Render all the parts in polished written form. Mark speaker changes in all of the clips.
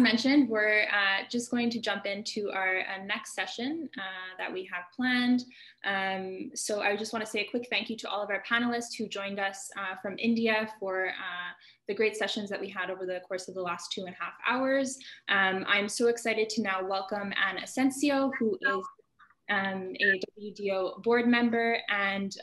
Speaker 1: mentioned, we're just going to jump into our next session that we have planned. So I just want to say a quick thank you to all of our panelists who joined us from India for the great sessions that we had over the course of the last 2.5 hours. I'm so excited to now welcome Asensio, who is a WDO board member and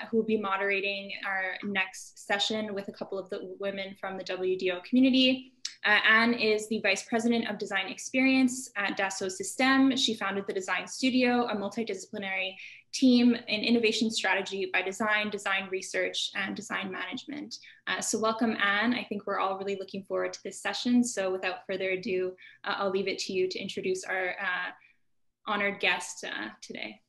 Speaker 1: who will be moderating our next session with a couple of the women from the WDO community. Anne is the Vice President of Design Experience at Dassault Systèmes. She founded the Design Studio, a multidisciplinary team in innovation strategy by design, design research, and design management. So welcome, Anne. I think we're all really looking forward to this session. So without further ado, I'll leave it to you to introduce our honored guest today.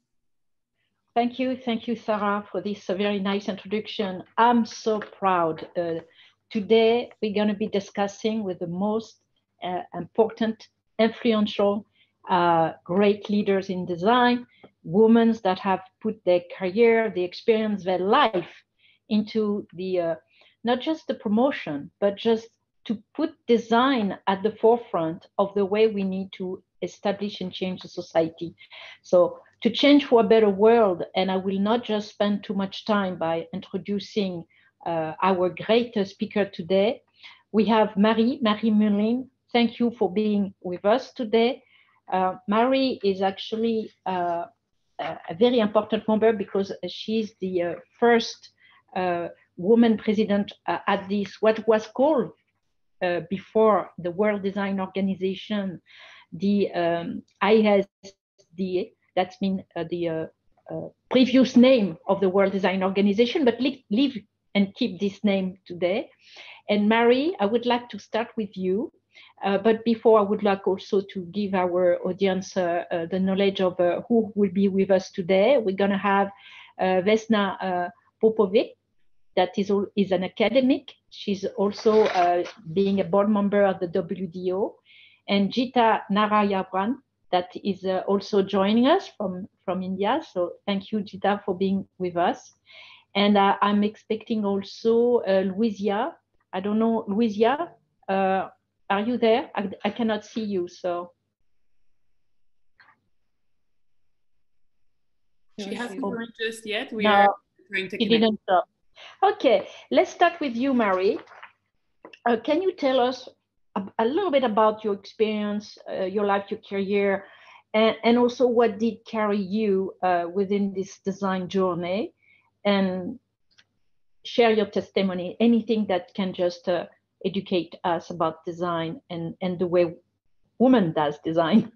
Speaker 2: Thank you, Sarah, for this very nice introduction. I'm so proud. Today, we're going to be discussing with the most important, influential, great leaders in design, women that have put their career, the experience, their life into the, not just the promotion, but just to put design at the forefront of the way we need to establish and change the society. So to change for a better world, and I will not just spend too much time by introducing our great speaker today. We have Marie Mullin. Thank you for being with us today. Marie is actually a very important member because she's the first woman president at this, what was called before the World Design Organization, the ISDA, that's been the previous name of the World Design Organization, but live and keep this name today. And Marie, I would like to start with you. But before, I would like also to give our audience the knowledge of who will be with us today. We're going to have Vesna Popovic, that is an academic. She's also being a board member of the WDO. And Geetha Narayanan, that is also joining us from India. So thank you, Geetha, for being with us. And I'm expecting also Luisa. I don't know, Luisa, are you there? I cannot see you, so.
Speaker 3: She hasn't joined just yet. We
Speaker 2: no,
Speaker 3: are trying to connect.
Speaker 2: Okay, let's start with you, Marie. Can you tell us a little bit about your experience, your life, your career, and also what did carry you within this design journey? And share your testimony, anything that can just educate us about design and the way woman does design.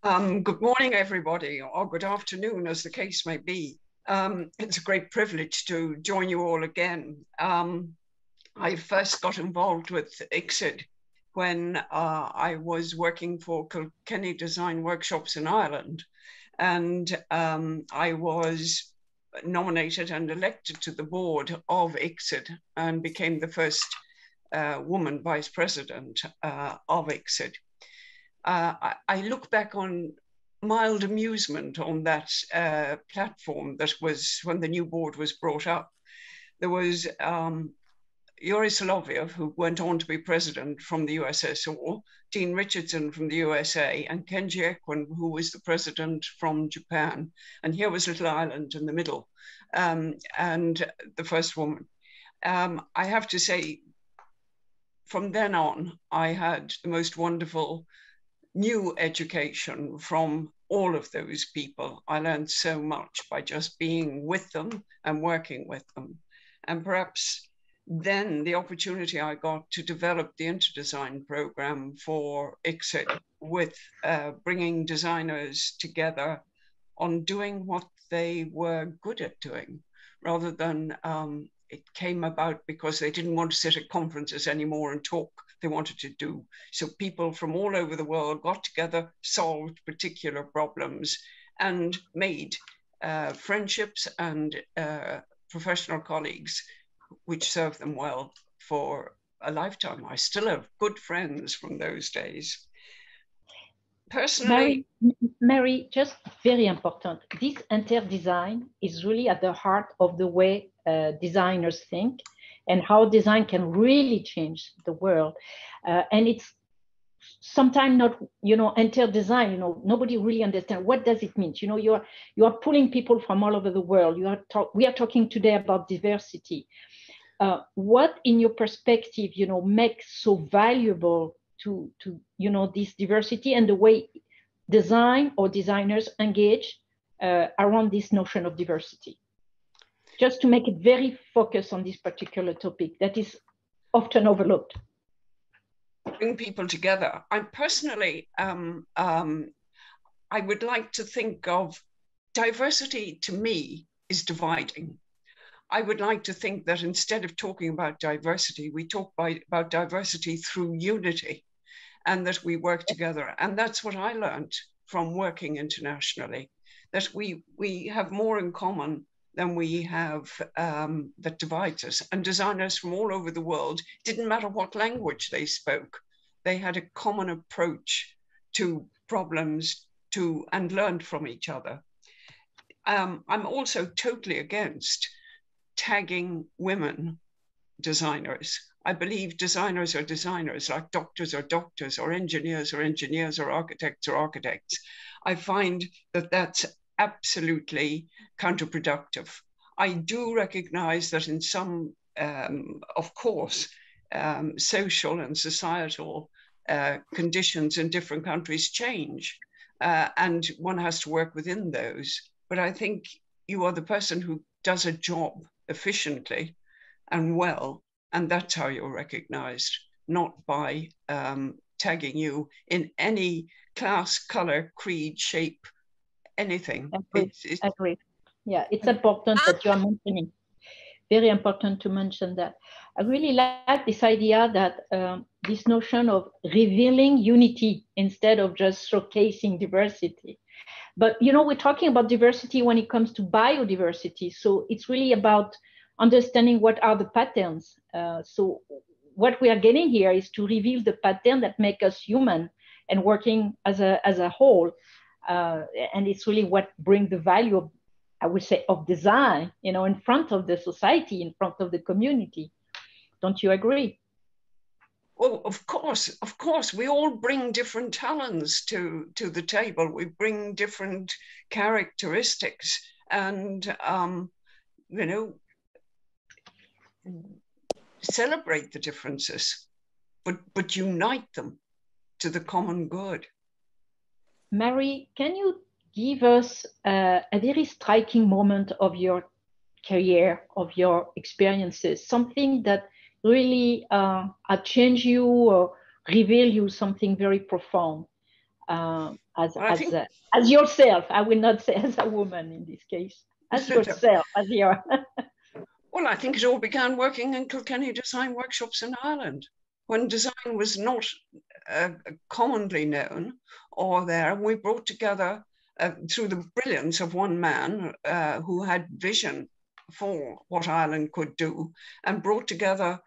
Speaker 4: Good morning, everybody, or good afternoon, as the case may be. It's a great privilege to join you all again. I first got involved with ICSID when I was working for Kilkenny Design Workshops in Ireland, and I was nominated and elected to the board of ICSID and became the first woman vice president of ICSID. I look back on mild amusement on that platform that was when the new board was brought up. There was Yuri Soloviev, who went on to be president from the USSR, Dean Richardson from the USA, and Kenji Ekwin, who was the president from Japan. And here was Little Ireland in the middle, and the first woman. I have to say, from then on, I had the most wonderful new education from all of those people. I learned so much by just being with them and working with them. And perhaps then the opportunity I got to develop the interdesign program for ICSID with bringing designers together on doing what they were good at doing, rather than it came about because they didn't want to sit at conferences anymore and talk. They wanted to do. So people from all over the world got together, solved particular problems, and made friendships and professional colleagues, which served them well for a lifetime. I still have good friends from those days. Personally,
Speaker 2: Mary, just very important. This inter-design is really at the heart of the way designers think and how design can really change the world. And it's sometimes not, enter design, nobody really understands what does it mean. You are pulling people from all over the world. We are talking today about diversity. What, in your perspective, makes so valuable to this diversity and the way design or designers engage around this notion of diversity? Just to make it very focused on this particular topic that is often overlooked.
Speaker 4: Bring people together. I personally, I would like to think of diversity, to me, is dividing. I would like to think that instead of talking about diversity, we talk about diversity through unity, and that we work together. And that's what I learned from working internationally, that we have more in common than we have that divides us. And designers from all over the world, didn't matter what language they spoke, they had a common approach to problems and learned from each other. I'm also totally against tagging women designers. I believe designers are designers, like doctors are doctors, or engineers are engineers, or architects are architects. I find that that's absolutely counterproductive. I do recognize that in some, of course, social and societal conditions in different countries change, and one has to work within those. But I think you are the person who does a job efficiently and well, and that's how you're recognized, not by tagging you in any class, color, creed, shape, anything.
Speaker 2: Agree. Yeah, it's important that you are mentioning. Very important to mention that. I really like this idea that this notion of revealing unity instead of just showcasing diversity. But we're talking about diversity when it comes to biodiversity. So it's really about understanding what are the patterns. So what we are getting here is to reveal the pattern that make us human and working as a whole. And it's really what brings the value of, I would say, of design, in front of the society, in front of the community. Don't you agree?
Speaker 4: Well, of course, we all bring different talents to the table. We bring different characteristics, and celebrate the differences, but unite them to the common good.
Speaker 2: Mary, can you give us a very striking moment of your career, of your experiences, something that really change you or reveal you something very profound as yourself? I will not say as a woman in this case, as yourself, as you are.
Speaker 4: Well, I think it all began working in Kilkenny design workshops in Ireland, when design was not commonly known or there. We brought together, through the brilliance of one man who had vision for what Ireland could do, and brought together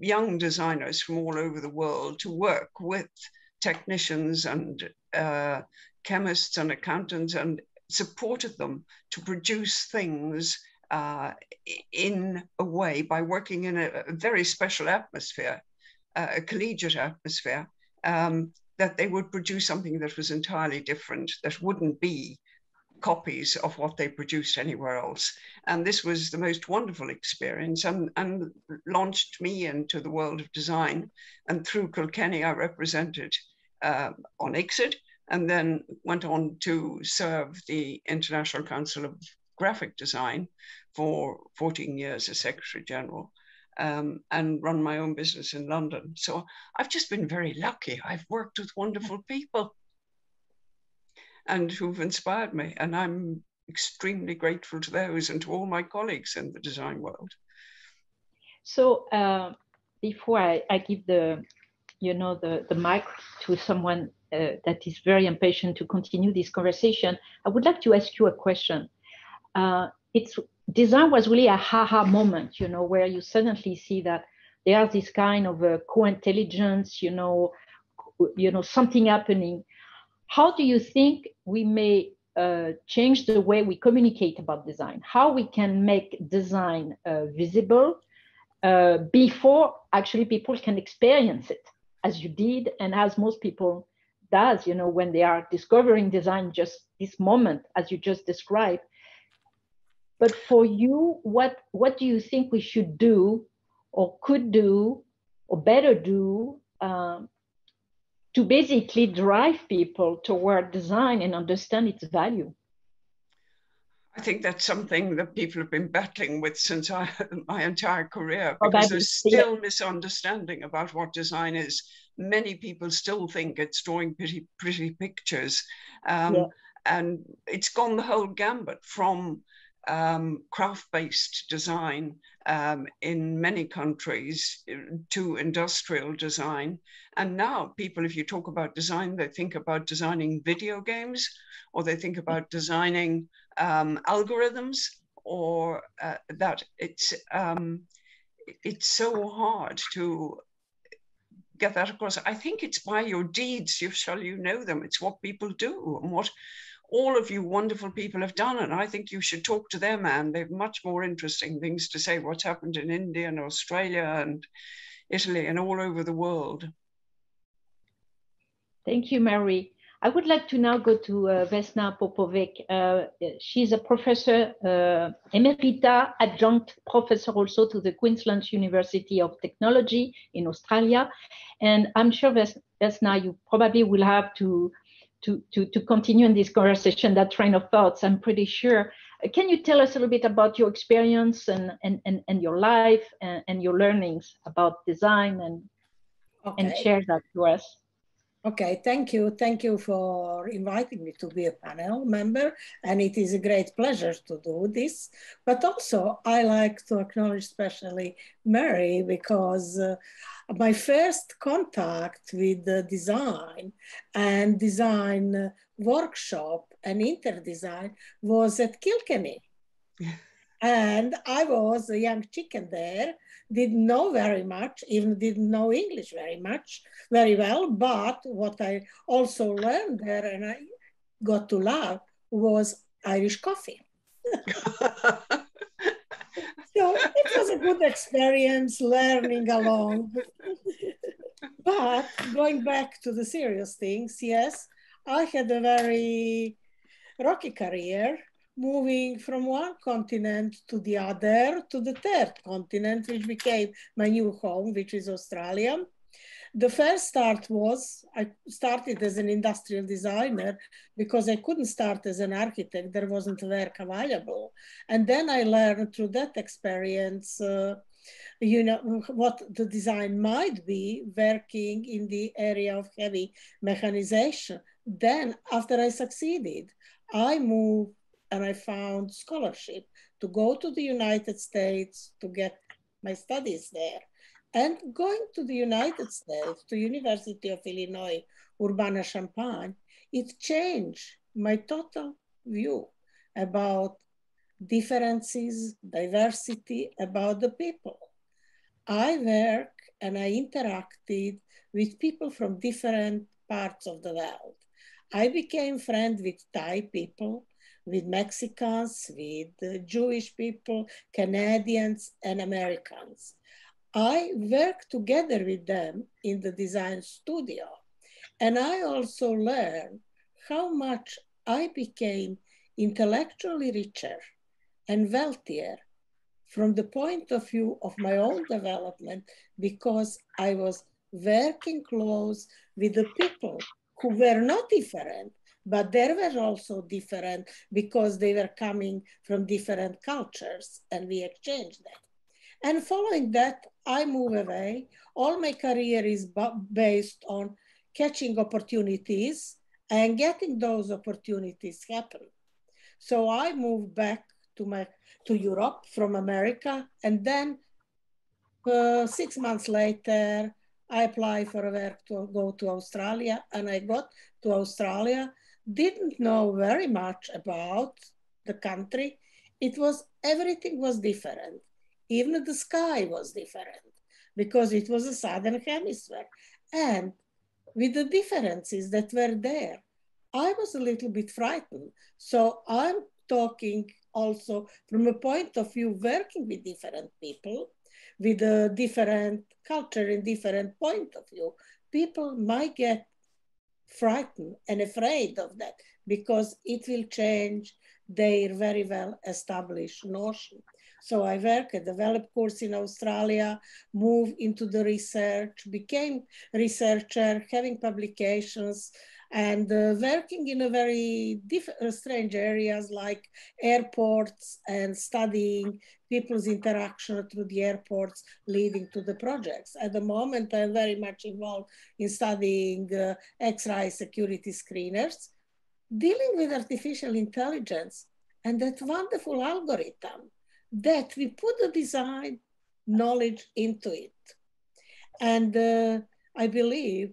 Speaker 4: young designers from all over the world to work with technicians and chemists and accountants, and supported them to produce things in a way, by working in a very special atmosphere, a collegiate atmosphere, that they would produce something that was entirely different, that wouldn't be copies of what they produced anywhere else. And this was the most wonderful experience, and launched me into the world of design. And through Kilkenny, I represented on ICSID, and then went on to serve the International Council of Graphic Design for 14 years as Secretary General, and run my own business in London. So I've just been very lucky. I've worked with wonderful people and who've inspired me. And I'm extremely grateful to those and to all my colleagues in the design world.
Speaker 2: So before I give the mic to someone that is very impatient to continue this conversation, I would like to ask you a question. Design was really a aha moment, where you suddenly see that there's this kind of a co-intelligence, something happening. How do you think we may change the way we communicate about design? How we can make design visible before actually people can experience it as you did, and as most people does, you know, when they are discovering design, just this moment, as you just described. But for you, what do you think we should do, or could do, or better do, to basically drive people toward design and understand its value?
Speaker 4: I think that's something that people have been battling with since my entire career, because there's still misunderstanding about what design is. Many people still think it's drawing pretty pictures. And it's gone the whole gambit from craft-based design in many countries to industrial design. And now people, if you talk about design, they think about designing video games, or they think about designing algorithms, or that it's so hard to get that across. I think it's by your deeds shall you know them. It's what people do and what all of you wonderful people have done. And I think you should talk to them, and they've much more interesting things to say, what's happened in India and Australia and Italy and all over the world.
Speaker 2: Thank you, Mary. I would like to now go to Vesna Popovic. She's a professor, emerita, adjunct professor also to the Queensland University of Technology in Australia. And I'm sure, Vesna, you probably will have to continue in this conversation, that train of thoughts, I'm pretty sure. Can you tell us a little bit about your experience and your life and your learnings about design, and share that to us?
Speaker 5: Okay, thank you. Thank you for inviting me to be a panel member. And it is a great pleasure to do this. But also, I like to acknowledge especially Mary, because my first contact with design and design workshop and interdesign was at Kilkenny. And I was a young chicken there, didn't know very much, even didn't know English very well. But what I also learned there, and I got to love, was Irish coffee. So it was a good experience learning along. But going back to the serious things, yes, I had a very rocky career, moving from one continent to the other, to the third continent, which became my new home, which is Australia. The first start was, I started as an industrial designer because I couldn't start as an architect. There wasn't work available. And then I learned through that experience, you know, what the design might be, working in the area of heavy mechanization. Then after I succeeded, I moved and I found scholarship to go to the United States to get my studies there. And going to the United States, to University of Illinois, Urbana-Champaign, it changed my total view about differences, diversity, about the people. I work and I interacted with people from different parts of the world. I became friends with Thai people, with Mexicans, with Jewish people, Canadians, and Americans. I work together with them in the design studio. And I also learned how much I became intellectually richer and wealthier from the point of view of my own development, because I was working close with the people who were not different, but they were also different because they were coming from different cultures, and we exchanged that. And following that, I move away. All my career is based on catching opportunities and getting those opportunities happen. So I moved back to Europe from America, and then 6 months later, I applied for a work to go to Australia, and I got to Australia. Didn't know very much about the country. Everything was different. Even the sky was different because it was a southern hemisphere. And with the differences that were there, I was a little bit frightened. So I'm talking also from a point of view, working with different people, with a different culture and different point of view, people might get frightened and afraid of that because it will change their very well established notion. So I work at developed course in Australia, moved into the research, became researcher, having publications, and working in a very strange areas like airports and studying people's interaction through the airports leading to the projects. At the moment, I'm very much involved in studying X-ray security screeners, dealing with artificial intelligence and that wonderful algorithm that we put the design knowledge into it. And I believe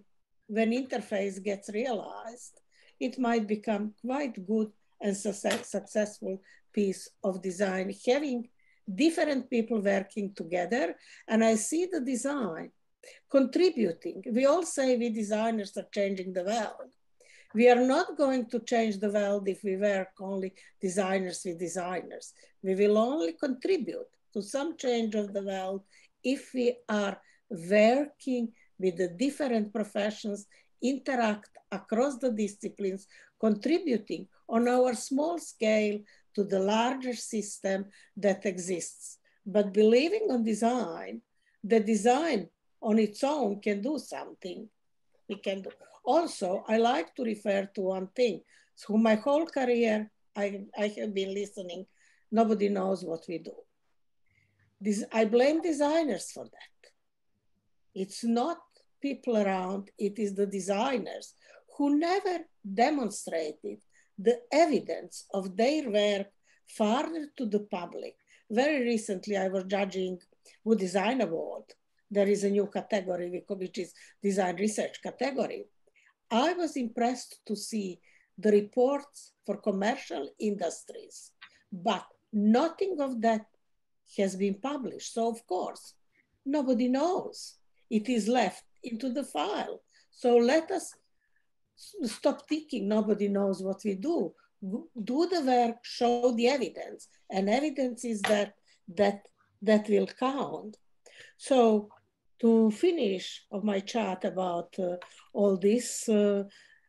Speaker 5: when interface gets realized, it might become quite good and successful piece of design, having different people working together. And I see the design contributing. We all say we designers are changing the world. We are not going to change the world if we work only designers with designers. We will only contribute to some change of the world if we are working with the different professions, interact across the disciplines, contributing on our small scale to the larger system that exists. But believing on design, the design on its own can do something. We can do. Also, I like to refer to one thing. So my whole career, I have been listening. Nobody knows what we do. I blame designers for that. It's not people around, it is the designers who never demonstrated the evidence of their work farther to the public. Very recently, I was judging Good Design Award. There is a new category, which is design research category. I was impressed to see the reports for commercial industries, but nothing of that has been published. So of course, nobody knows. It is left into the file. So let us stop thinking nobody knows what we do. Do the work, show the evidence, and evidence is that will count. So to finish of my chat about all this,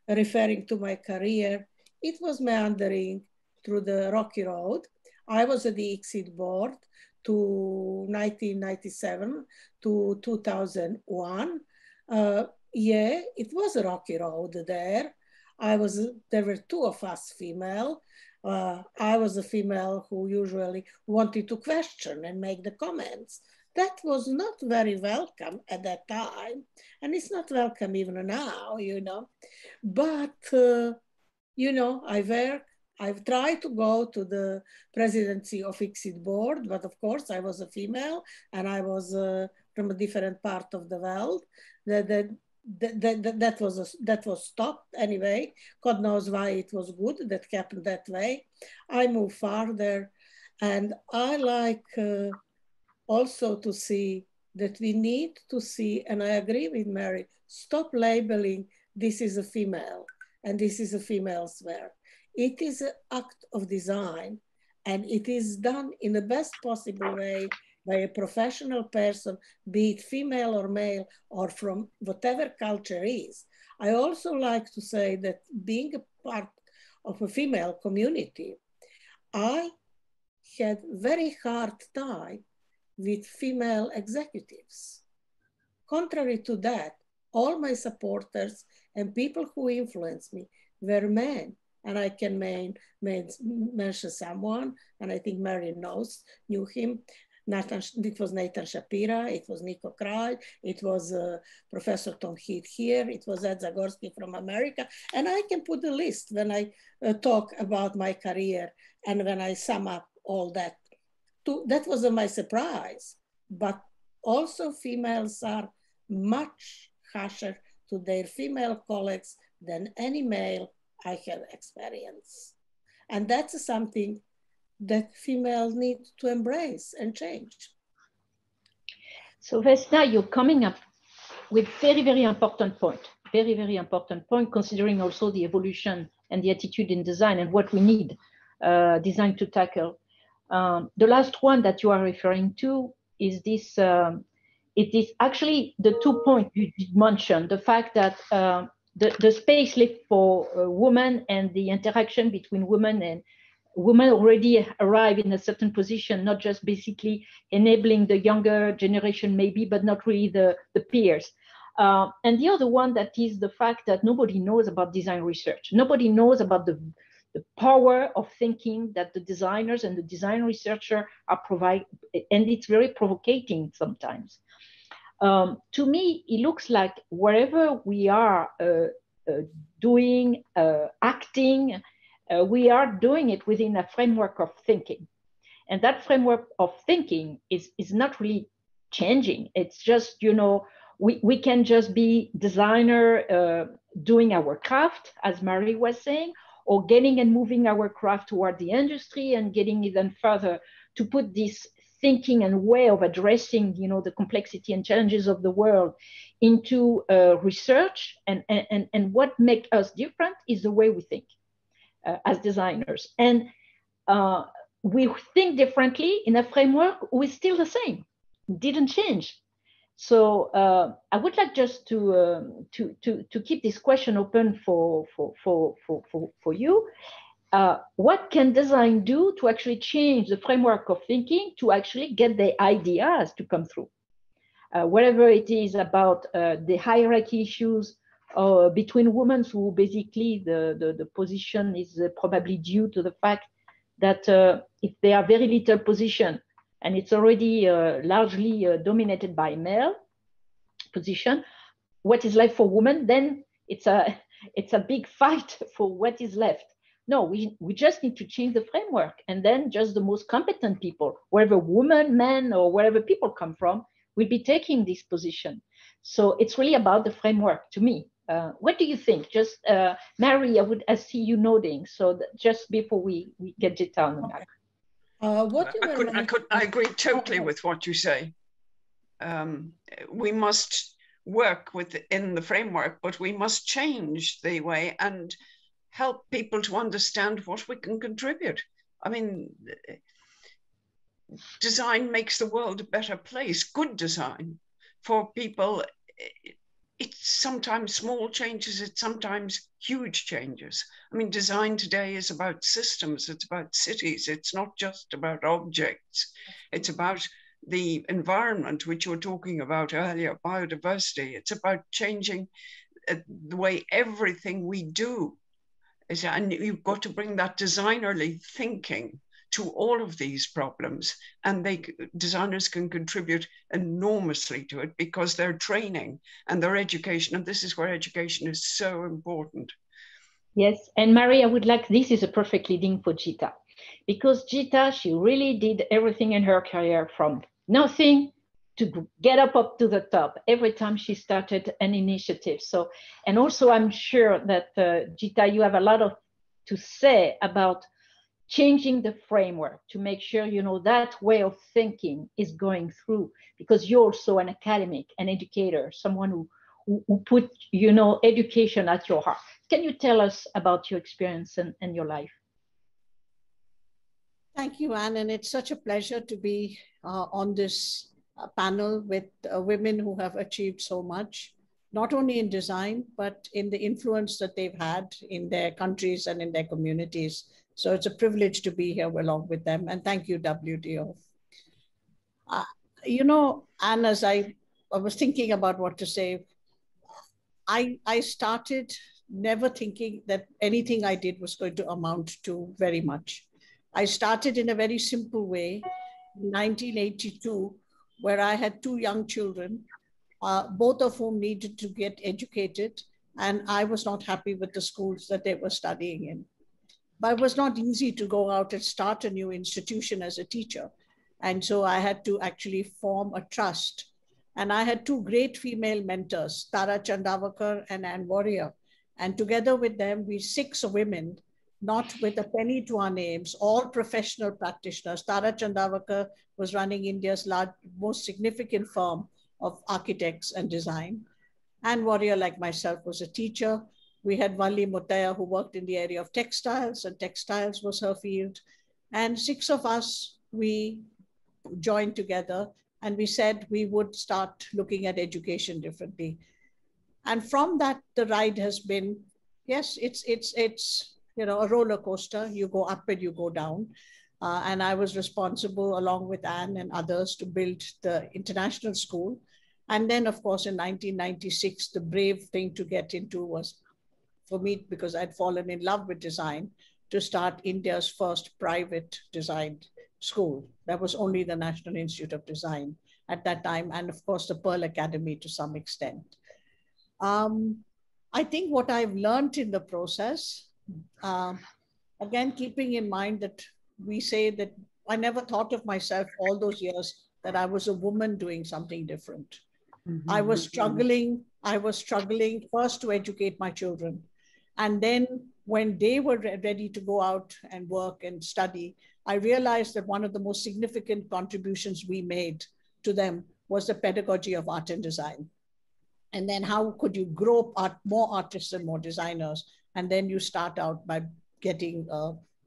Speaker 5: referring to my career, it was meandering through the rocky road. I was at the ICSID board to 1997 to 2001. Yeah, it was a rocky road there. There were two of us female. I was a female who usually wanted to question and make the comments. That was not very welcome at that time. And it's not welcome even now, you know. But, you know, I've tried to go to the presidency of ICSID board, but of course I was a female and I was from a different part of the world. That was stopped anyway. God knows why it was good that happened that way. I moved farther, and I like also to see that we need to see, and I agree with Mary, stop labeling this is a female and this is a female's work. It is an act of design, and it is done in the best possible way by a professional person, be it female or male, or from whatever culture is. I also like to say that being a part of a female community, I had very hard time with female executives. Contrary to that, all my supporters and people who influenced me were men. And I can mention someone, and I think Mary knew him. It was Nathan Shapira, it was Nico Kralj, it was Professor Tom Heath here, it was Ed Zagorski from America. And I can put a list when I talk about my career and when I sum up all that. That was my surprise. But also females are much harsher to their female colleagues than any male I have experienced. And that's something that females need to embrace and change.
Speaker 2: So Vesna, you're coming up with very, very important point, very, very important point, considering also the evolution and the attitude in design and what we need design to tackle. The last one that you are referring to is this it is actually the 2 points you mentioned, the fact that the space left for women and the interaction between women and women already arrive in a certain position, not just basically enabling the younger generation maybe, but not really the peers. And the other one, that is the fact that nobody knows about design research. Nobody knows about the power of thinking that the designers and the design researcher are providing, and it's very provocating sometimes. To me, it looks like wherever we are doing, acting, we are doing it within a framework of thinking. And that framework of thinking is not really changing. It's just, you know, we can just be designer doing our craft, as Marie was saying, or getting and moving our craft toward the industry and getting even further to put this thinking and way of addressing, you know, the complexity and challenges of the world into research. And what makes us different is the way we think as designers. And we think differently in a framework we're still the same, didn't change. So I would like just to keep this question open for you. What can design do to actually change the framework of thinking to actually get the ideas to come through? Whatever it is about the hierarchy issues between women, who basically the position is probably due to the fact that if they are very little position, and it's already largely dominated by male position, what is left for women, then it's a big fight for what is left. No, we just need to change the framework, and then just the most competent people, wherever women, men, or wherever people come from, will be taking this position. So it's really about the framework to me. What do you think? Just Mary, I see you nodding. So just before we get Geetha on the mic.
Speaker 4: I agree totally with what you say. We must work within the framework, but we must change the way and help people to understand what we can contribute. I mean, design makes the world a better place. Good design for people. It's sometimes small changes, it's sometimes huge changes. I mean, design today is about systems, it's about cities, it's not just about objects. It's about the environment, which you were talking about earlier, biodiversity. It's about changing the way everything we do is, and you've got to bring that designerly thinking to all of these problems, and designers can contribute enormously to it because their training and their education, and this is where education is so important.
Speaker 2: Yes, and Mary, I would like, this is a perfect leading for Geetha, because Geetha, she really did everything in her career from nothing to get up to the top every time she started an initiative. So, and also I'm sure that Geetha, you have a lot to say about changing the framework to make sure, you know, that way of thinking is going through, because you're also an academic, an educator, someone who put, you know, education at your heart. Can you tell us about your experience and your life?
Speaker 5: Thank you, Anne, and it's such a pleasure to be on this panel with women who have achieved so much, not only in design, but in the influence that they've had in their countries and in their communities. So it's a privilege to be here along with them. And thank you, WDO. You know, Anne, as I was thinking about what to say, I started never thinking that anything I did was going to amount to very much. I started in a very simple way in 1982, where I had 2 young children, both of whom needed to get educated, and I was not happy with the schools that they were studying in. But it was not easy to go out and start a new institution as a teacher. And so I had to actually form a trust. And I had 2 great female mentors, Tara Chandavakar and Anne Warrior. And together with them, we 6 women, not with a penny to our names, all professional practitioners. Tara Chandavakar was running India's most significant firm of architects and design. Anne Warrior, like myself, was a teacher. We had Valli Mutaya, who worked in the area of textiles, and textiles was her field. And 6 of us, we joined together And we said we would start looking at education differently. And from that, the ride has been, yes, it's you know, a roller coaster. You go up and you go down. And I was responsible, along with Anne and others, to build the international school. And then, of course, in 1996, the brave thing to get into was, for me, because I'd fallen in love with design, to start India's first private design school. That was only the National Institute of Design at that time, and of course, the Pearl Academy to some extent. I think what I've learned in the process, again, keeping in mind that we say that I never thought of myself all those years that I was a woman doing something different. Mm-hmm. I was struggling first to educate my children. And then when they were ready to go out and work and study, I realized that one of the most significant contributions we made to them was the pedagogy of art and design. And then how could you grow more artists and more designers? And then you start out by getting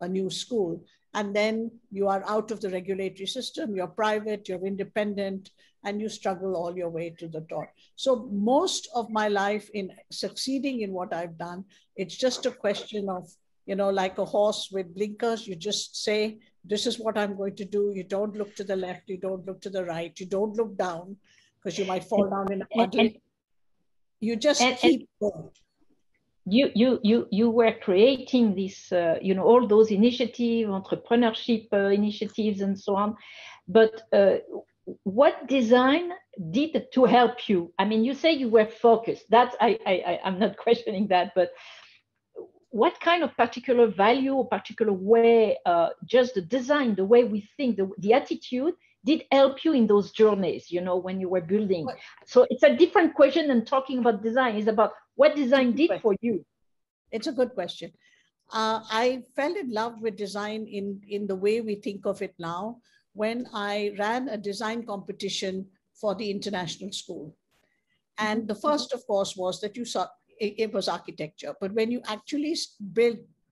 Speaker 5: a new school. And then you are out of the regulatory system, you're private, you're independent, and you struggle all your way to the top. So most of my life in succeeding in what I've done, it's just a question of, you know, like a horse with blinkers, you just say, this is what I'm going to do. You don't look to the left, you don't look to the right, you don't look down because you might fall down in a puddle. You just keep going.
Speaker 2: You were creating this, you know, all those initiatives, entrepreneurship initiatives and so on. But what design did to help you? I mean, you say you were focused. That's, I'm not questioning that, but what kind of particular value or particular way, just the design, the way we think, the attitude did help you in those journeys, you know, when you were building? So it's a different question than talking about design. It's about what design did for you.
Speaker 5: It's a good question. I fell in love with design in the way we think of it now when I ran a design competition for the international school. And the first, of course, was that you saw, it was architecture. But when you actually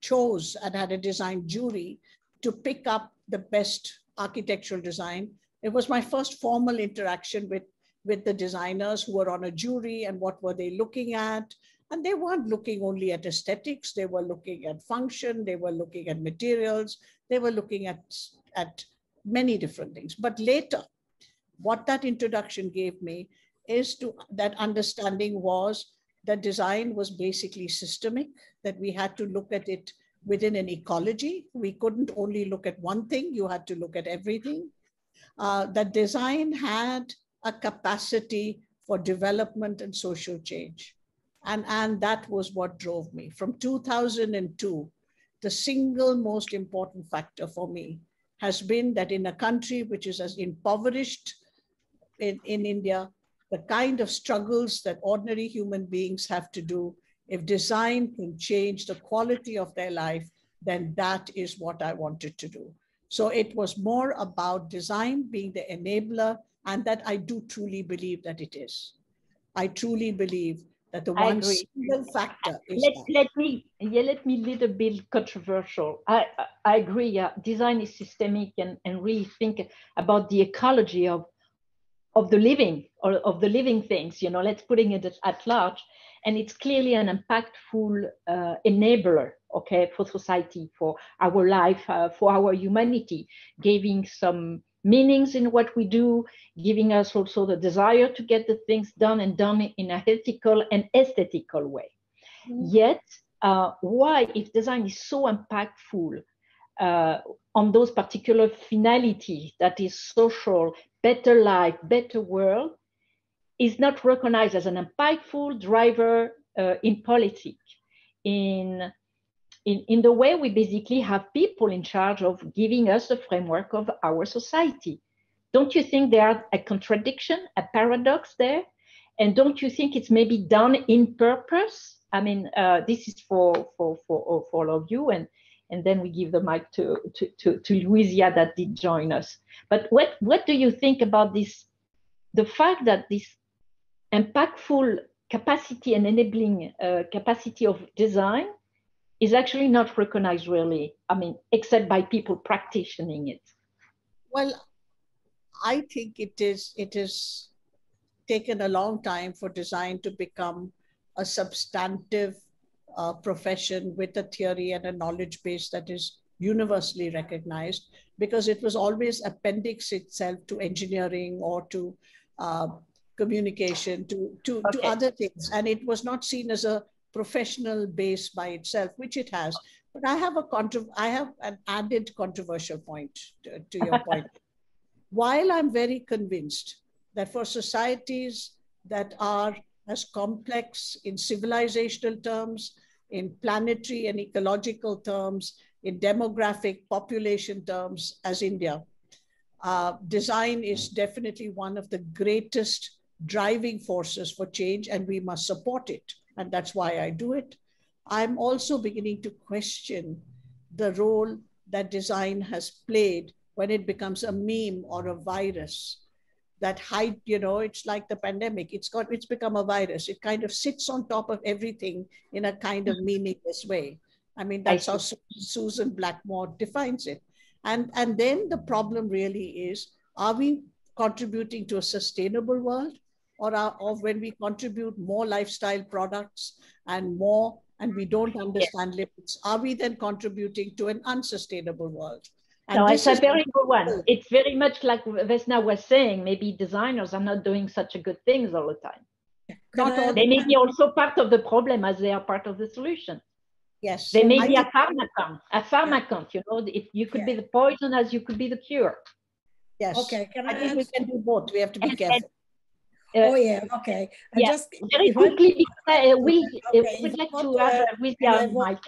Speaker 5: chose and had a design jury to pick up the best architectural design, it was my first formal interaction with the designers who were on a jury and what were they looking at. And they weren't looking only at aesthetics, they were looking at function, they were looking at materials, they were looking at many different things. But later, what that introduction gave me is to that understanding was that design was basically systemic, that we had to look at it within an ecology. We couldn't only look at one thing, you had to look at everything. That design had a capacity for development and social change. And that was what drove me. From 2002, the single most important factor for me has been that in a country which is as impoverished in India, the kind of struggles that ordinary human beings have to do, if design can change the quality of their life, then that is what I wanted to do. So it was more about design being the enabler, and that I do truly believe that it is. I truly believe that the one single factor is
Speaker 2: let me little bit controversial. I agree. Yeah, design is systemic and really think about the ecology of the living or of the living things. You know, let's putting it at large, and it's clearly an impactful enabler. Okay, for society, for our life, for our humanity, giving some meanings in what we do, giving us also the desire to get the things done and done in a ethical and aesthetical way. Mm-hmm. Yet, why, if design is so impactful on those particular finalities, that is social, better life, better world, is not recognized as an impactful driver in politics, in the way we basically have people in charge of giving us the framework of our society? Don't you think there's a contradiction, a paradox there? And don't you think it's maybe done in purpose? I mean, this is for all of you, and then we give the mic to Luisa that did join us. But what do you think about this? The fact that this impactful capacity and enabling capacity of design is actually not recognized really, I mean, except by people practicing it.
Speaker 5: Well, I think it is taken a long time for design to become a substantive profession with a theory and a knowledge base that is universally recognized, because it was always appendix itself to engineering or to communication, to other things. And it was not seen as a professional base by itself, which it has. But I have an added controversial point to your point. While I'm very convinced that for societies that are as complex in civilizational terms, in planetary and ecological terms, in demographic population terms as India, design is definitely one of the greatest driving forces for change, and we must support it. And that's why I do it. I'm also beginning to question the role that design has played when it becomes a meme or a virus that hide, it's like the pandemic. It's become a virus. It kind of sits on top of everything in a kind of meaningless way. I mean, that's how Susan Blackmore defines it. And then the problem really is, are we contributing to a sustainable world, or when we contribute more lifestyle products and we don't understand limits, are we then contributing to an unsustainable world? And
Speaker 2: no, it's a very good one. It's very much like Vesna was saying, maybe designers are not doing such a good things all the time. They may be also part of the problem as they are part of the solution.
Speaker 5: Yes.
Speaker 2: They may be a pharmacant, you could be the poison as you could be the cure.
Speaker 5: Yes.
Speaker 6: Okay.
Speaker 5: I think we can do both. We have to be careful.
Speaker 6: Okay.
Speaker 2: Just very quickly, we'd like to have with Mike.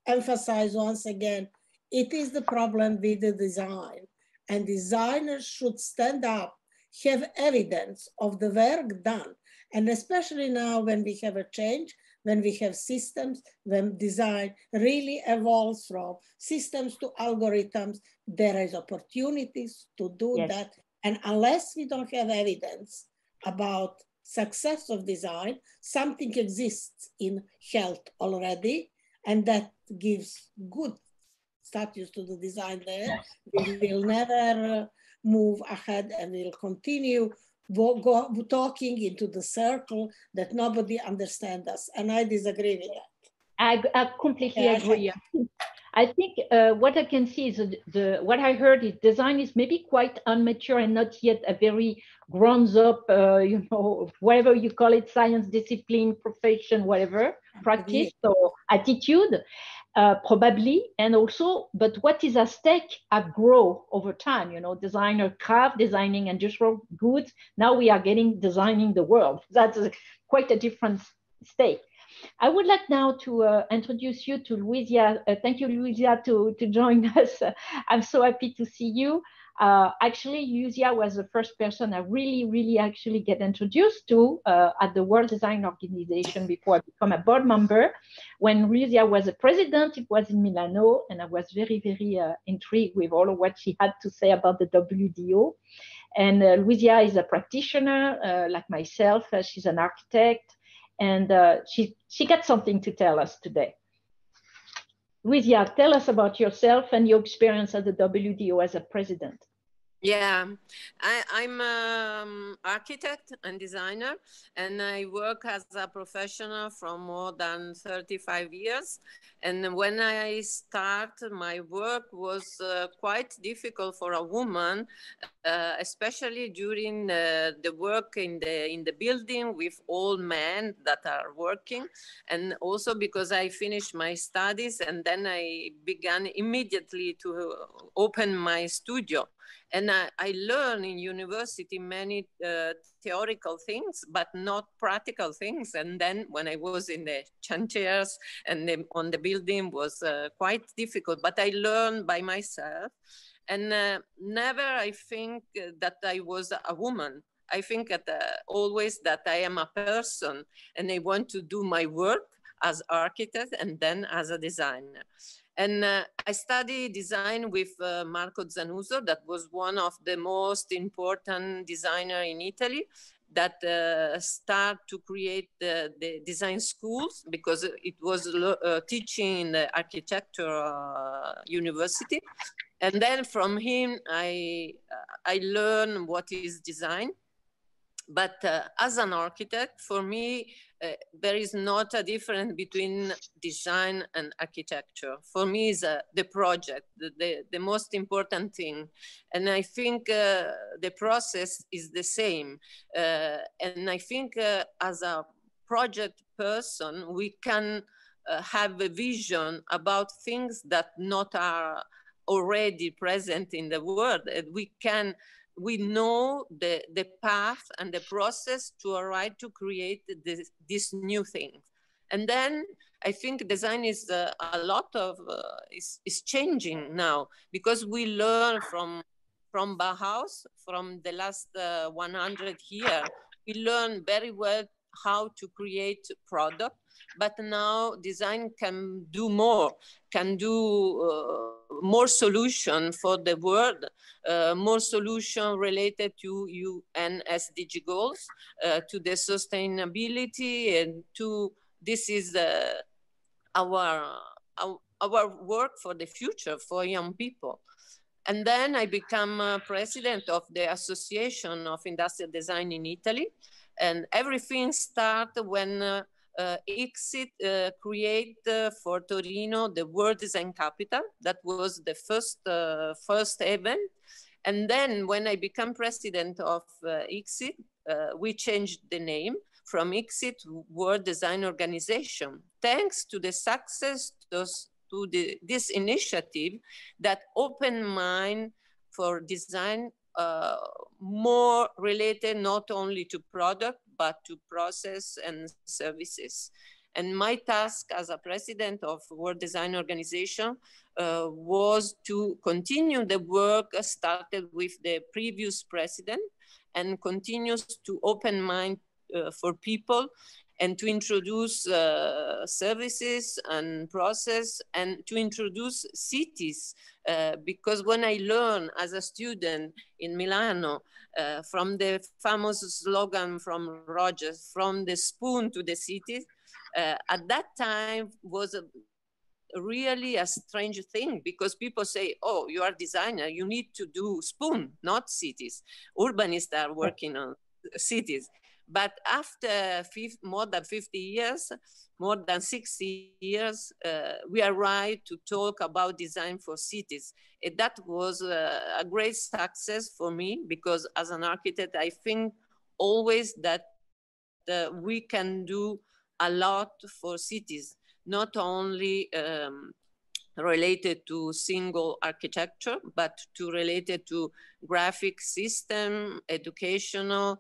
Speaker 6: Emphasize once again, it is the problem with the design, and designers should stand up, have evidence of the work done. And especially now when we have a change, when we have systems, when design really evolves from systems to algorithms, there is opportunities to do that. And unless we don't have evidence about success of design, something exists in health already, and that gives good status to the design there. We will never move ahead, and we'll continue talking into the circle that nobody understands us. And I disagree with that.
Speaker 2: I completely agree. I think what I can see is what I heard is design is maybe quite immature and not yet a very grown up, whatever you call it, science, discipline, profession, whatever, practice or attitude, probably. And also, but what is at stake have grown over time, designer craft, designing industrial goods. Now we are getting designing the world. That's quite a different stake. I would like now to introduce you to Luisa. Thank you, Luisa, to join us. I'm so happy to see you. Actually, Luisa was the first person I really actually get introduced to at the World Design Organization before I become a board member. When Luisa was a president, it was in Milano, and I was very intrigued with all of what she had to say about the WDO. And Luisa is a practitioner like myself. She's an architect. And she got something to tell us today. Luisa, tell us about yourself and your experience at the WDO as a president.
Speaker 7: Yeah, I'm an architect and designer, and I work as a professional for more than 35 years. And when I started, my work was quite difficult for a woman, especially during the work in the building with all men that are working, and also because I finished my studies and then I began immediately to open my studio. And I learned in university many theoretical things, but not practical things. And then when I was in the chantiers and on the building was quite difficult, but I learned by myself. And never I think that I was a woman. I think that always that I am a person and I want to do my work as architect and then as a designer. And I studied design with Marco Zanuso, that was one of the most important designers in Italy. that start to create the design schools, because it was teaching in the architecture university. And then from him, I learned what is design. But as an architect, for me, there is not a difference between design and architecture. For me, is the project, the most important thing. And I think the process is the same. And I think as a project person, we can have a vision about things that not are already present in the world. We know the path and the process to arrive to create this new thing. And then I think design is a lot of, is changing now, because we learn from Bauhaus, from the last 100 years, we learn very well how to create product, but now design can do more, can do more solution for the world, more solution related to UN SDG goals, to the sustainability, and to, this is our work for the future, for young people. And then I become president of the Association of Industrial Design in Italy. And everything started when ICSID create for Torino the World Design Capital. That was the first event. And then when I became president of ICSID, we changed the name from ICSID to World Design Organization, thanks to the success to this initiative that opened mind for design, more related not only to product, but to process and services. And my task as a president of World Design Organization was to continue the work started with the previous president, and continues to open mind for people, and to introduce services and process, and to introduce cities. Because when I learned as a student in Milano, from the famous slogan from Rogers, from the spoon to the cities, at that time was really a strange thing, because people say, oh, you are designer, you need to do spoon, not cities. Urbanists are working on cities. But after more than 50 years, more than 60 years, we arrived to talk about design for cities. And that was a great success for me, because as an architect, I think always that we can do a lot for cities, not only related to single architecture, but related to graphic system, educational,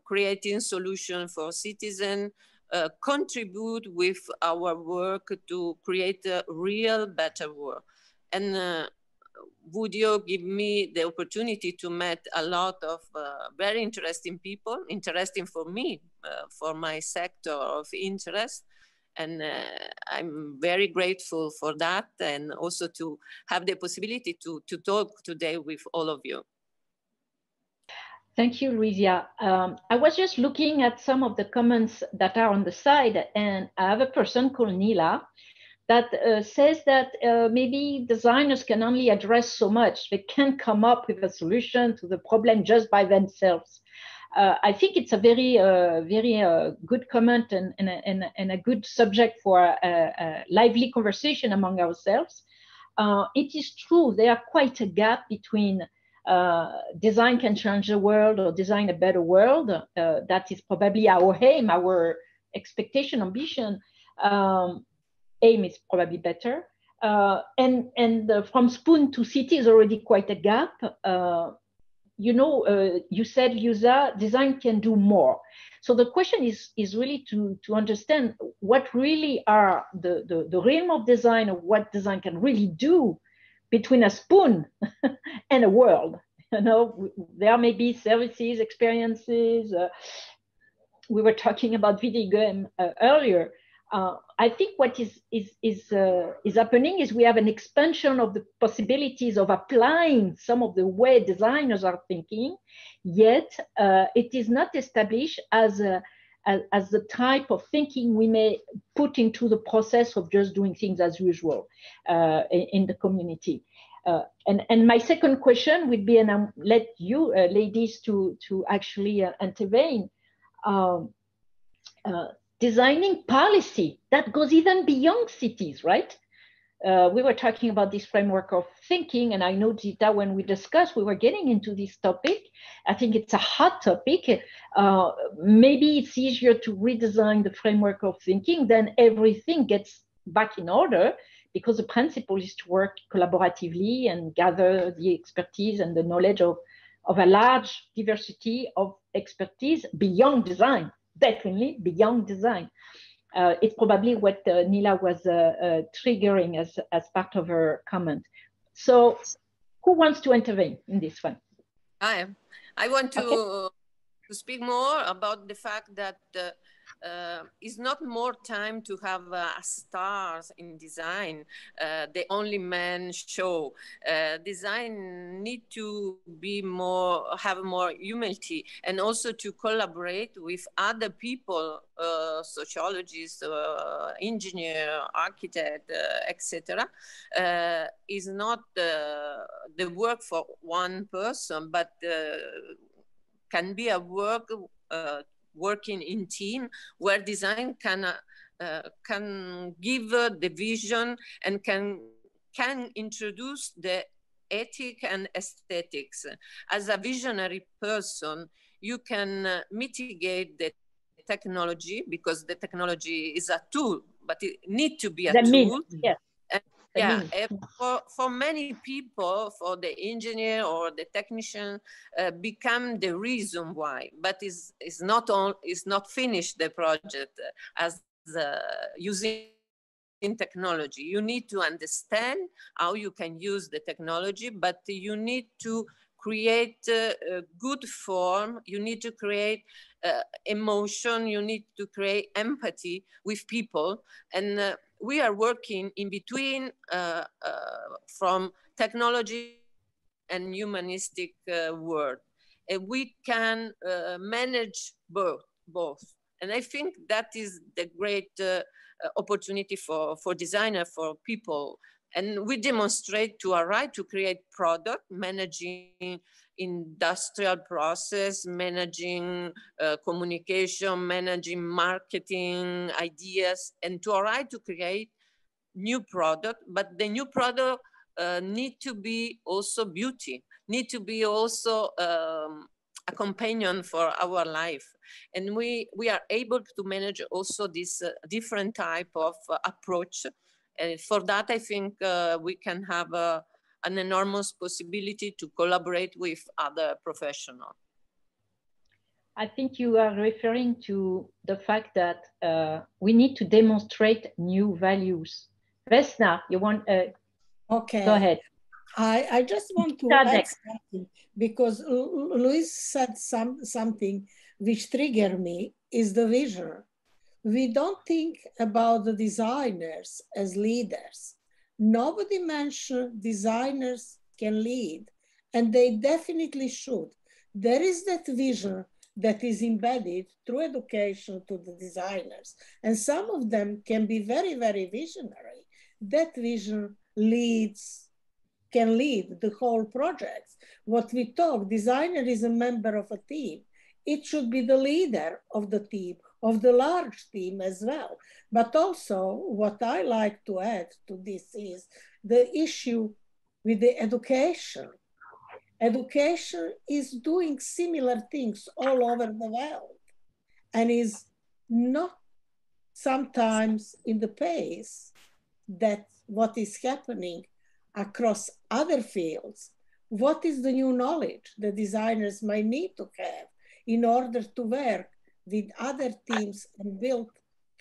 Speaker 7: creating solution for citizens, contribute with our work to create a real better world. And would you give me the opportunity to meet a lot of very interesting people, interesting for me, for my sector of interest. And I'm very grateful for that, and also to have the possibility to talk today with all of you.
Speaker 2: Thank you, Luisa. I was just looking at some of the comments that are on the side, and I have a person called Nila that says that maybe designers can only address so much. They can't come up with a solution to the problem just by themselves. I think it's a very, very good comment and a good subject for a lively conversation among ourselves. It is true, there are quite a gap between design can change the world or design a better world. That is probably our aim, our expectation, ambition. Aim is probably better. And from spoon to city is already quite a gap. You know, you said, Luisa, design can do more. So the question is really to understand what really are the realm of design, or what design can really do between a spoon and a world. You know, there may be services, experiences. We were talking about video game earlier. I think what is happening is we have an expansion of the possibilities of applying some of the way designers are thinking, yet it is not established as the type of thinking we may put into the process of just doing things as usual in the community. And my second question would be, and I'll let you ladies to actually intervene, designing policy that goes even beyond cities, right? We were talking about this framework of thinking, and I know, Geetha, when we discussed, we were getting into this topic. I think it's a hot topic. Maybe it's easier to redesign the framework of thinking, then everything gets back in order, because the principle is to work collaboratively and gather the expertise and the knowledge of a large diversity of expertise beyond design, definitely beyond design. It's probably what Nila was triggering as part of her comment. So who wants to intervene in this one?
Speaker 7: I want to speak more about the fact that it's not more time to have stars in design, the only man show. Design need to be more, have more humility, and also to collaborate with other people, sociologists, engineer, architect, etc. Is not the work for one person, but can be a work working in team, where design can give the vision and can introduce the ethic and aesthetics. As a visionary person, you can mitigate the technology, because the technology is a tool, but it needs to be a tool.
Speaker 2: Yes.
Speaker 7: Yeah, for many people, for the engineer or the technician, become the reason why. But it's not finished the project as using technology. You need to understand how you can use the technology, but you need to create a good form. You need to create emotion. You need to create empathy with people, and we are working in between from technology and humanistic world. And we can manage both. And I think that is the great opportunity for designer, for people. And we demonstrate to our right to create product, managing industrial process, managing communication, managing marketing ideas, and to our right to create new product. But the new product need to be also beauty, need to be also a companion for our life. And we are able to manage also this different type of approach. And for that, I think we can have an enormous possibility to collaborate with other professionals.
Speaker 2: I think you are referring to the fact that we need to demonstrate new values. Vesna, you want?
Speaker 6: Okay.
Speaker 2: Go ahead.
Speaker 6: I just want to add something, because Luis said something which triggered me, is the vision. We don't think about the designers as leaders. Nobody mentioned designers can lead, and they definitely should. There is that vision that is embedded through education to the designers, and some of them can be very, very visionary. That vision can lead the whole project. What we talk, designer is a member of a team. It should be the leader of the team, of the large team as well. But also what I like to add to this is the issue with the education. Education is doing similar things all over the world and is not sometimes in the pace that what is happening across other fields. What is the new knowledge the designers might need to have in order to work with other teams and build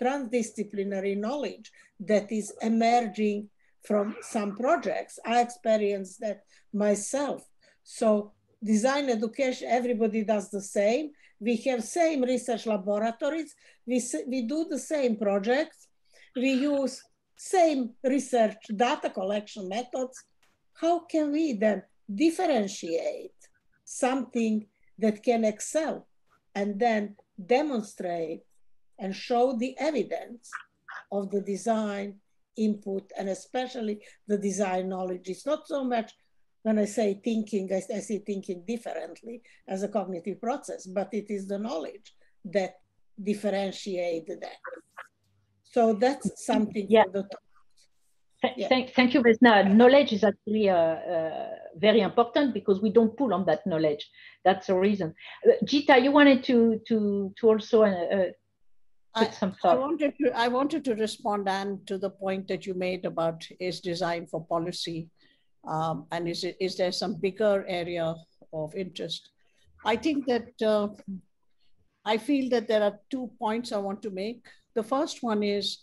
Speaker 6: transdisciplinary knowledge that is emerging from some projects? I experienced that myself. So design education, everybody does the same. We have same research laboratories. We do the same projects, we use same research data collection methods, how can we then differentiate something that can excel and then demonstrate and show the evidence of the design input, and especially the design knowledge? It's not so much when I say thinking, I see thinking differently as a cognitive process, but it is the knowledge that differentiate that. So that's something for the talk.
Speaker 2: Thank you, Vesna. Knowledge is actually very important because we don't pull on that knowledge. That's the reason. Geetha, you wanted to also put some thought.
Speaker 8: I wanted to respond, Anne, to the point that you made about is design for policy, and is there some bigger area of interest? I think that I feel that there are 2 points I want to make. The first one is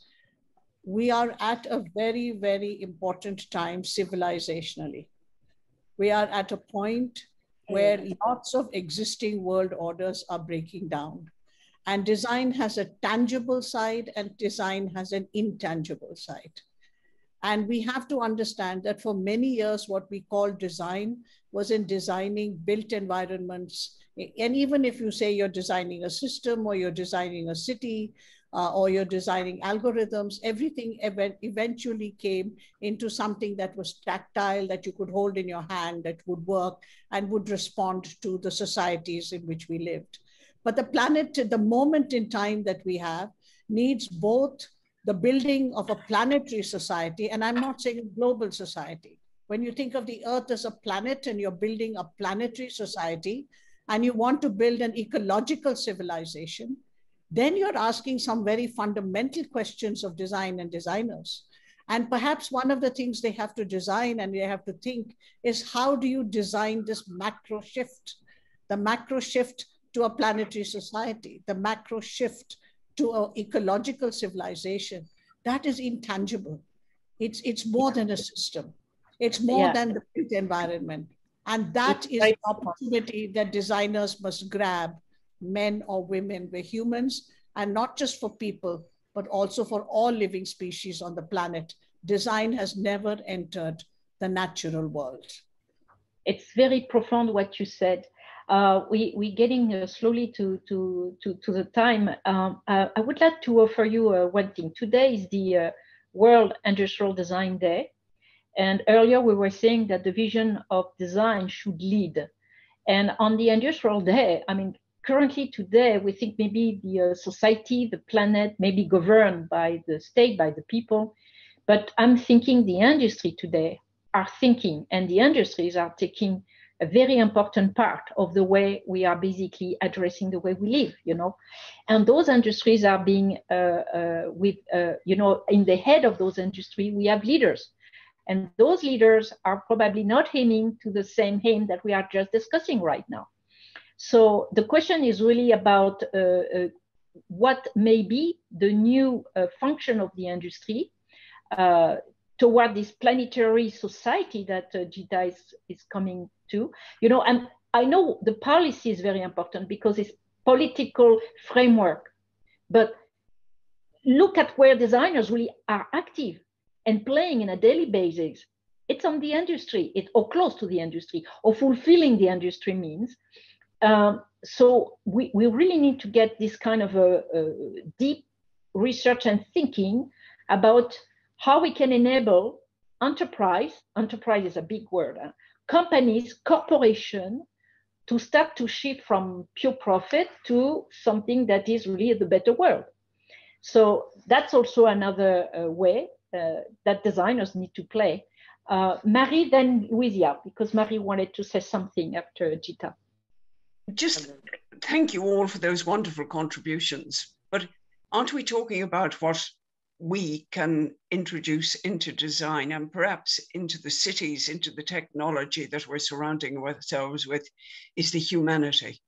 Speaker 8: we are at a very, very important time civilizationally. We are at a point where lots of existing world orders are breaking down. And design has a tangible side and design has an intangible side. And we have to understand that for many years, what we call design was in designing built environments. And even if you say you're designing a system or you're designing a city, or you're designing algorithms, everything eventually came into something that was tactile, that you could hold in your hand, that would work and would respond to the societies in which we lived. But the planet, the moment in time that we have, needs both the building of a planetary society, and I'm not saying global society. When you think of the Earth as a planet and you're building a planetary society, and you want to build an ecological civilization, then you're asking some very fundamental questions of design and designers. And perhaps one of the things they have to design and they have to think is, how do you design this macro shift? The macro shift to a planetary society, the macro shift to an ecological civilization. That is intangible. It's more than a system. It's more than the built environment. And that is the opportunity that designers must grab. Men or women, we're humans, and not just for people, but also for all living species on the planet. Design has never entered the natural world.
Speaker 2: It's very profound what you said. We're getting slowly to the time. I would like to offer you one thing. Today is the World Industrial Design Day. And earlier we were saying that the vision of design should lead. And on the Industrial Day, I mean, currently today, we think maybe the society, the planet may be governed by the state, by the people. But I'm thinking the industry today are thinking, and the industries are taking a very important part of the way we are basically addressing the way we live, you know. And those industries are being, you know, in the head of those industries, we have leaders. And those leaders are probably not aiming to the same aim that we are just discussing right now. So the question is really about what may be the new function of the industry toward this planetary society that Geetha is coming to. You know, and I know the policy is very important because it's political framework, but look at where designers really are active and playing in a daily basis. It's on the industry, or close to the industry, or fulfilling the industry means. So we really need to get this kind of a deep research and thinking about how we can enable enterprise is a big word, companies, corporations, to start to shift from pure profit to something that is really the better world. So that's also another way that designers need to play. Marie, then Luisa, because Marie wanted to say something after Geetha.
Speaker 4: Just thank you all for those wonderful contributions. But aren't we talking about what we can introduce into design and perhaps into the cities, into the technology that we're surrounding ourselves with, is the humanity.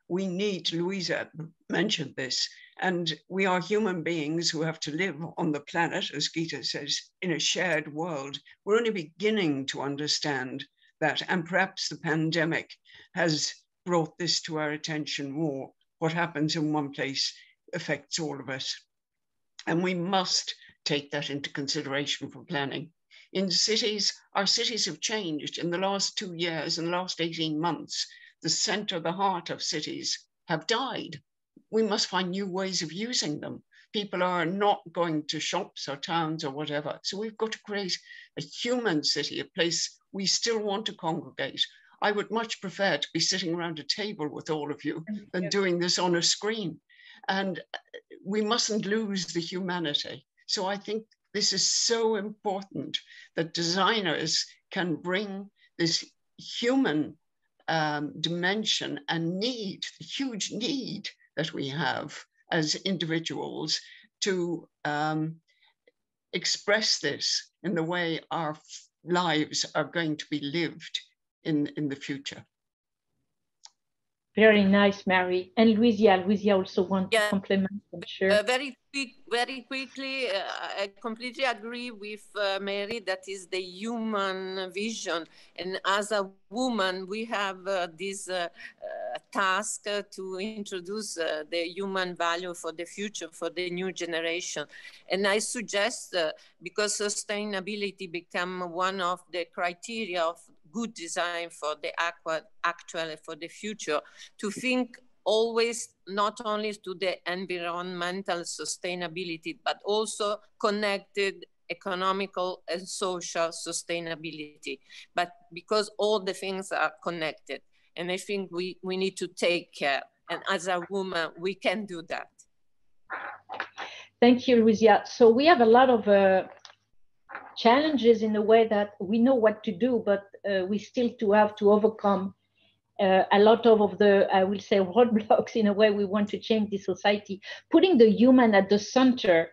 Speaker 4: We need, Luisa mentioned this, and we are human beings who have to live on the planet, as Geetha says, in a shared world. We're only beginning to understand that, and perhaps the pandemic has brought this to our attention more. What happens in one place affects all of us. And we must take that into consideration for planning. In cities, our cities have changed in the last 2 years, in the last 18 months. The center, the heart of cities have died. We must find new ways of using them. People are not going to shops or towns or whatever. So we've got to create a human city, a place we still want to congregate. I would much prefer to be sitting around a table with all of you than doing this on a screen. And we mustn't lose the humanity. So I think this is so important that designers can bring this human dimension and need, the huge need that we have as individuals to express this in the way our lives are going to be lived in the future.
Speaker 2: Very nice, Mary. And Luisa also wants to compliment, I'm sure.
Speaker 7: Very quickly, I completely agree with Mary. That is the human vision. And as a woman, we have this task to introduce the human value for the future, for the new generation. And I suggest, because sustainability become one of the criteria of good design for the actual for the future, to think always not only to the environmental sustainability, but also connected economical and social sustainability. But because all the things are connected, and I think we need to take care. And as a woman, we can do that.
Speaker 2: Thank you, Luisa. So we have a lot of challenges in the way that we know what to do, but we still have to overcome a lot of the, I will say, roadblocks in a way we want to change the society. Putting the human at the center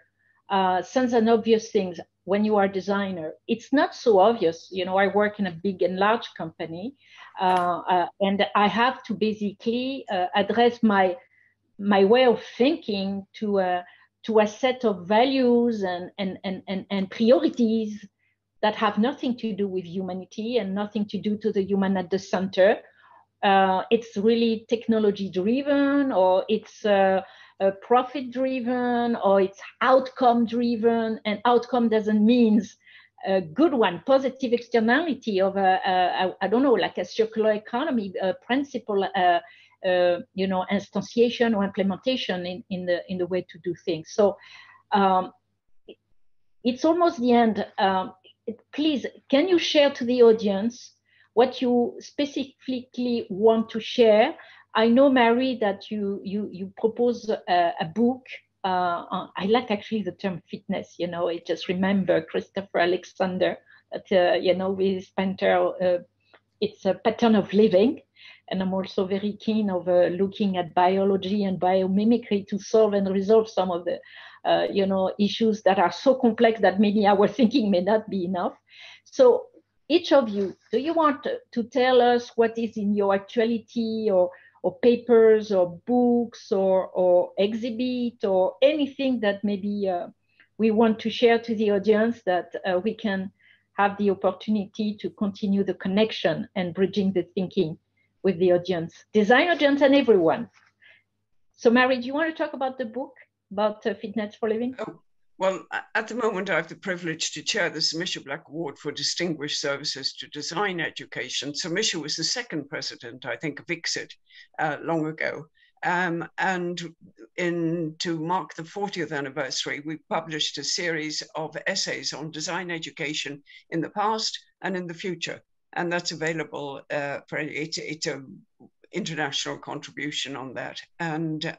Speaker 2: sounds an obvious thing when you are a designer. It's not so obvious. You know, I work in a big and large company, and I have to basically address my way of thinking to a set of values and priorities that have nothing to do with humanity and nothing to do to the human at the center. It's really technology driven, or it's profit driven, or it's outcome driven. And outcome doesn't mean a good one, positive externality of I don't know, like a circular economy principle, you know, instantiation or implementation in the way to do things. So it's almost the end. Please, can you share to the audience what you specifically want to share? I know, Mary, that you propose a book. I like actually the term fitness. You know, I just remember Christopher Alexander that you know, with Spencer. It's a pattern of living, and I'm also very keen of looking at biology and biomimicry to solve and resolve some of the you know, issues that are so complex that maybe our thinking may not be enough. So each of you, do you want to tell us what is in your actuality, or papers or books or exhibit or anything that maybe we want to share to the audience, that we can have the opportunity to continue the connection and bridging the thinking with the audience, design audience and everyone. So Mary, do you want to talk about the book, about Fitness for Living?
Speaker 4: Oh, well, at the moment, I have the privilege to chair the Sir Misha Black Award for Distinguished Services to Design Education. Sir Misha was the second president, I think, of ICSID long ago. And to mark the 40th anniversary, we published a series of essays on design education in the past and in the future. And that's available for it's an international contribution on that, and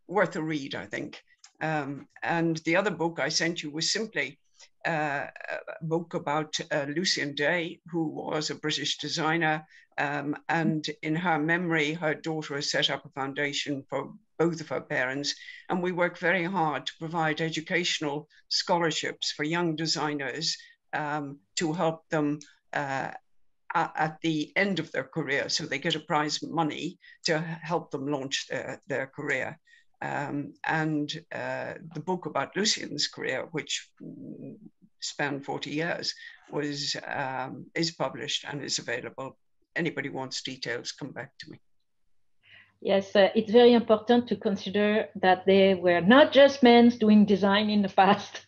Speaker 4: worth a read, I think. And the other book I sent you was simply a book about Lucian Day, who was a British designer, and in her memory, her daughter has set up a foundation for both of her parents, and we work very hard to provide educational scholarships for young designers to help them at the end of their career, so they get a prize money to help them launch their career. And the book about Lucian's career, which spanned 40 years, is published and is available. Anybody wants details, come back to me.
Speaker 2: Yes, it's very important to consider that they were not just men doing design in the past.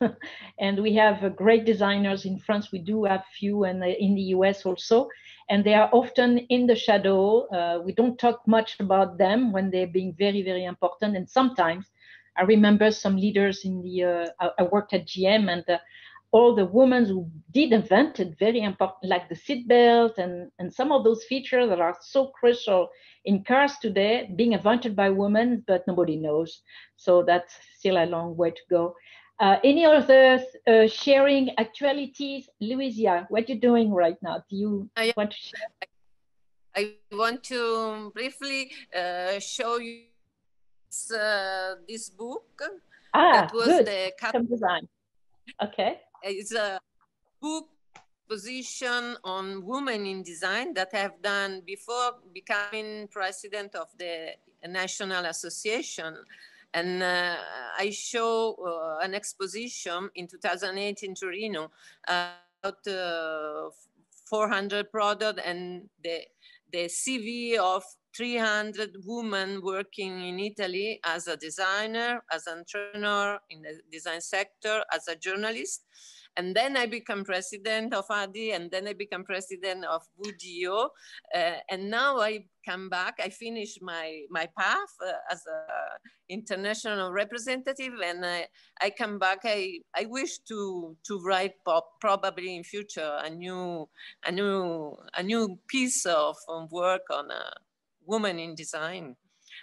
Speaker 2: And we have great designers in France. We do have few, and in the US also. And they are often in the shadow. We don't talk much about them when they're being very, very important. And sometimes I remember some leaders in the, I worked at GM, and all the women who did invent it, very important, like the seatbelt and some of those features that are so crucial in cars today, being invented by women, but nobody knows. So that's still a long way to go. Any other sharing actualities? Luisa, what are you doing right now? Do you want to share?
Speaker 7: I want to briefly show you this book. That was
Speaker 2: good.
Speaker 7: the
Speaker 2: Custom design. Okay.
Speaker 7: It's a book position on women in design that I have done before becoming president of the National Association. And I show an exposition in 2008 in Torino about 400 products and the CV of 300 women working in Italy as a designer, as an entrepreneur in the design sector, as a journalist. And then I become president of ADI, and then I become president of WDO. And now I come back, I finish my path as an international representative, and I come back. I wish to write probably in future a new piece of work on women in design,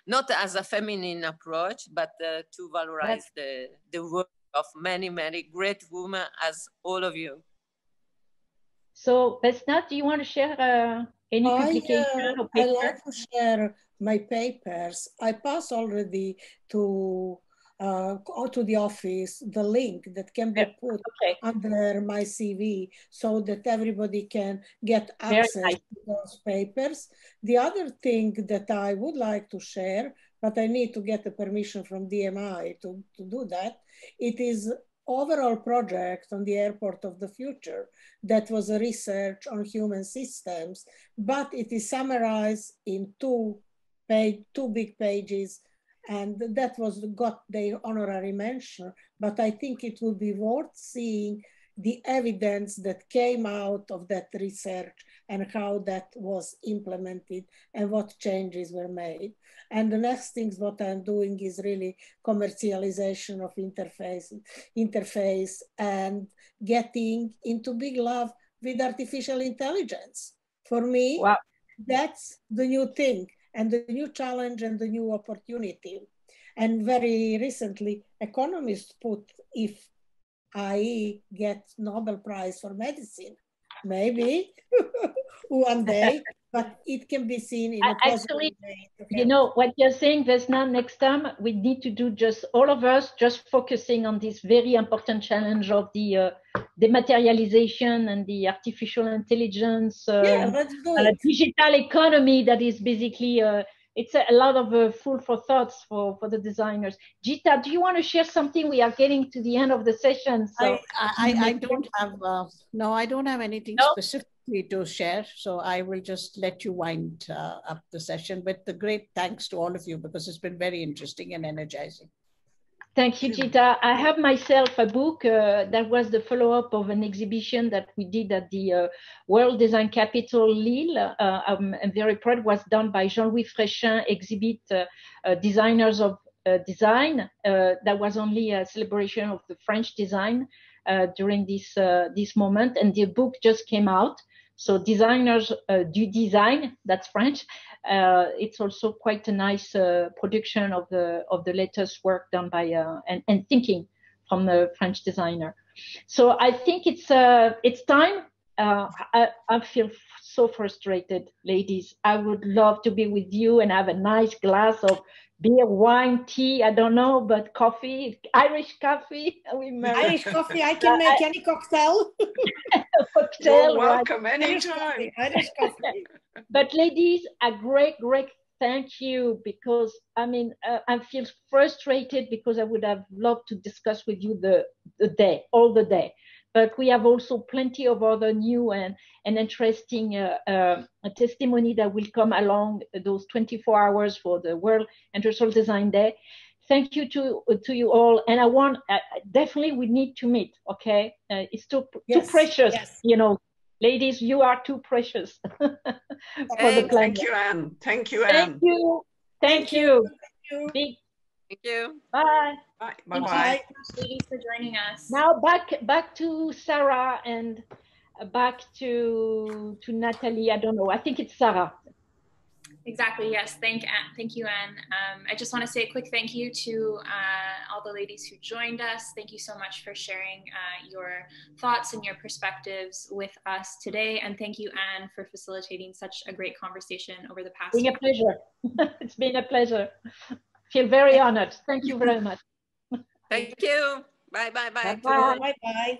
Speaker 7: not as a feminine approach, but to valorize the work of many, many great women as all of you.
Speaker 2: So, Vesna, do you want to share any publication or paper?
Speaker 6: I like to share my papers. I pass already to the office the link that can be put under my CV so that everybody can get access to those papers. The other thing that I would like to share, but I need to get the permission from DMI to do that, it is overall project on the airport of the future that was a research on human systems, but it is summarized in two big pages, and that got the honorary mention. But I think it would be worth seeing the evidence that came out of that research and how that was implemented and what changes were made. And the next things what I'm doing is really commercialization of interface and getting into big love with artificial intelligence. For me, that's the new thing and the new challenge and the new opportunity. And very recently, economists put, if I get Nobel Prize for medicine, maybe one day, but it can be seen in a positive way.
Speaker 2: You know, what you're saying, Vesna, next time we need to do just all of us just focusing on this very important challenge of the dematerialization and the artificial intelligence, digital economy that is basically, it's a lot of food for thoughts for the designers. Geetha, do you want to share something? We are getting to the end of the session. So
Speaker 8: I don't have, no, I don't have anything specifically to share. So I will just let you wind up the session with the great thanks to all of you because it's been very interesting and energizing.
Speaker 2: Thank you, Geetha. I have myself a book that was the follow-up of an exhibition that we did at the World Design Capital Lille. I'm very proud. It was done by Jean-Louis Fréchin, exhibit designers of design. That was only a celebration of the French design during this moment, and the book just came out. So designers do design, that's French. It's also quite a nice production of the latest work done by and thinking from the French designer. So I think it's time. I feel so frustrated, ladies. I would love to be with you and have a nice glass of beer, wine, tea, I don't know, but coffee, Irish coffee.
Speaker 5: Irish coffee, I can make any cocktail.
Speaker 4: You're welcome anytime.
Speaker 5: Irish coffee.
Speaker 2: But ladies, a great thank you, because I mean, I feel frustrated because I would have loved to discuss with you all the day. but we have also plenty of other new and interesting testimony that will come along those 24 hours for the World Industrial Design Day. Thank you to you all, and I want definitely we need to meet. Okay, it's too precious, you know, ladies. You are too precious for the planet.
Speaker 4: Thank you, Anne. Thank you, Anne.
Speaker 2: Thank you. Thank you.
Speaker 7: Thank you.
Speaker 2: Bye.
Speaker 4: Bye.
Speaker 1: Thank you so much, ladies, for joining us.
Speaker 2: Now back to Sarah and back to Natalie. I don't know. I think it's Sarah.
Speaker 1: Exactly. Yes. Thank you, Anne. I just want to say a quick thank you to all the ladies who joined us. Thank you so much for sharing your thoughts and your perspectives with us today. And thank you, Anne, for facilitating such a great conversation over the past
Speaker 2: year. It's been a pleasure. It's been a pleasure. Feel very honored. Thank you very much.
Speaker 7: Thank you. Bye, bye, bye.
Speaker 2: Bye,
Speaker 6: bye, bye.